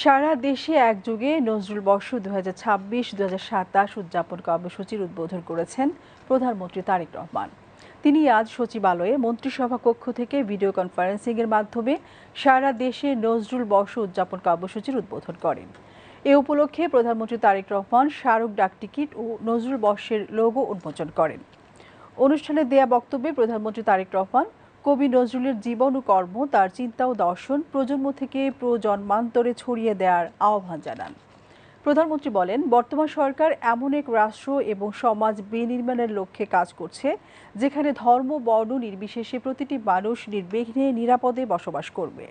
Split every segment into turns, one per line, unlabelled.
সারা দেশে একযোগে নজরুল বর্ষ 2026-2027 উদযাপন কর্মসূচির উদ্বোধন করেছেন প্রধানমন্ত্রী তারেক রহমান। তিনি আজ সচিবালয়ে মন্ত্রিসভা কক্ষ থেকে ভিডিও কনফারেন্সিংয়ের মাধ্যমে সারা দেশে নজরুল বর্ষ উদযাপন কর্মসূচির উদ্বোধন করেন। এ উপলক্ষে প্রধানমন্ত্রী তারেক রহমান স্মারক ডাকটিকিট ও নজরুল বর্ষের লোগো উন্মোচন করেন। অনুষ্ঠানে দেয়া বক্তব্যে প্রধানমন্ত্রী তারেক রহমান কবি নজরুলের জীবন ও কর্ম, তার চিন্তা ও দর্শন প্রজন্ম থেকে প্রজন্মান্তরে ছড়িয়ে দেওয়ার আহ্বান জানান। প্রধানমন্ত্রী বলেন, বর্তমান সরকার এমন এক রাষ্ট্র এবং সমাজ বিনির্মাণের লক্ষ্যে কাজ করছে যেখানে ধর্ম বর্ণ নির্বিশেষে প্রতিটি মানুষ নির্বিঘ্নে নিরাপদে বসবাস করবে।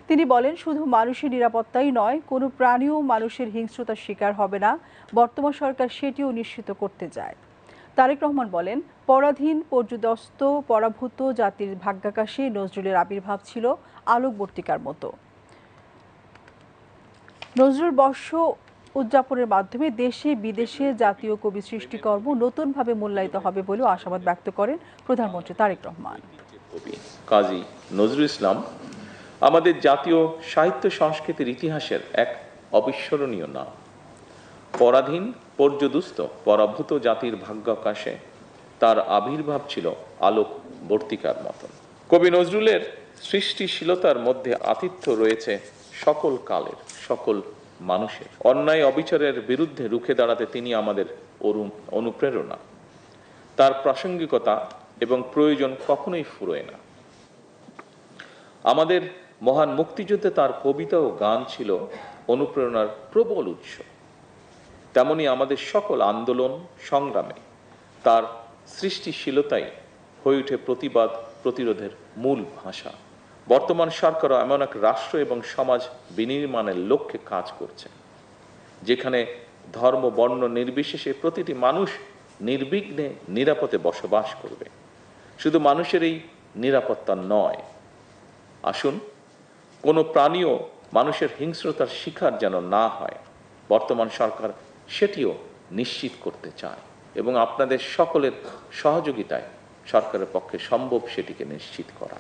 তিনি বলেন, শুধু মানুষের নিরাপত্তাই নয়, কোনো প্রাণীও মানুষের হিংস্রতার শিকার হবে না। বর্তমান সরকার সেটিও নিশ্চিত করতে চায়। তারেক রহমান বলেন, পরাধীন পর্যুদস্ত পরাভূত জাতির ভাগ্যাকাশে নজরুলের আবির্ভাব ছিল আলোকবর্তিকার মতো। নজরুল বর্ষ উদযাপনের মাধ্যমে দেশে বিদেশে জাতীয় কবি সৃষ্টিকর্ম নতুনভাবে মূল্যায়িত হবে বলেও আশাবাদ ব্যক্ত করেন প্রধানমন্ত্রী তারেক রহমান।
কাজী নজরুল ইসলাম আমাদের জাতীয় সাহিত্য সংস্কৃতির ইতিহাসের এক অবিস্মরণীয় নাম। পরাধীন পর্যুদস্ত পরাভূত জাতির ভাগ্যাকাশে তার আবির্ভাব ছিল আলোক বর্তিকার মতন। কবি নজরুলের সৃষ্টিশীলতার মধ্যে আতিথ্য রয়েছে সকল কালের, সকল মানুষের। অন্যায় অবিচারের বিরুদ্ধে রুখে দাঁড়াতে তিনি আমাদের অনুপ্রেরণা। তার প্রাসঙ্গিকতা এবং প্রয়োজন কখনোই ফুরোয় না। আমাদের মহান মুক্তিযুদ্ধে তার কবিতা ও গান ছিল অনুপ্রেরণার প্রবল উৎস। তেমনি আমাদের সকল আন্দোলন সংগ্রামে তার সৃষ্টিশীলতাই হয়ে ওঠে প্রতিবাদ প্রতিরোধের মূল ভাষা। বর্তমান সরকারও এমন এক রাষ্ট্র এবং সমাজ বিনির্মাণের লক্ষ্যে কাজ করছে যেখানে ধর্ম বর্ণ নির্বিশেষে প্রতিটি মানুষ নির্বিঘ্নে নিরাপদে বসবাস করবে। শুধু মানুষের এই নিরাপত্তা নয়, আসুন কোনো প্রাণীও মানুষের হিংস্রতার শিকার যেন না হয়, বর্তমান সরকার সেটিও নিশ্চিত করতে চায় এবং আপনাদের সকলের সহযোগিতায় সরকারের পক্ষে সম্ভব সেটিকে নিশ্চিত করা।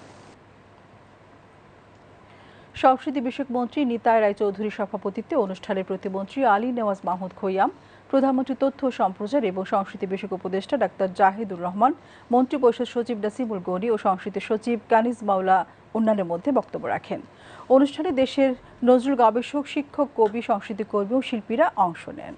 সংস্কৃতি বিষয়ক মন্ত্রী নিতাই রায়চৌধুরীর সভাপতিত্বে অনুষ্ঠানে প্রতিমন্ত্রী আলী নেওয়াজ মাহমুদ খৈয়াম, প্রধানমন্ত্রী তথ্য ও সম্প্রচার এবং সংস্কৃতি বিষয়ক উপদেষ্টা ডাক্তার জাহিদুর রহমান, মন্ত্রিপরিষদ সচিব নাসিমুল গনি ও সংস্কৃতি সচিব কানিজ মাওলা অন্যান্যের মধ্যে বক্তব্য রাখেন। অনুষ্ঠানে দেশের নজরুল গবেষক, শিক্ষক, কবি, সংস্কৃতি কর্মী ও শিল্পীরা অংশ নেন।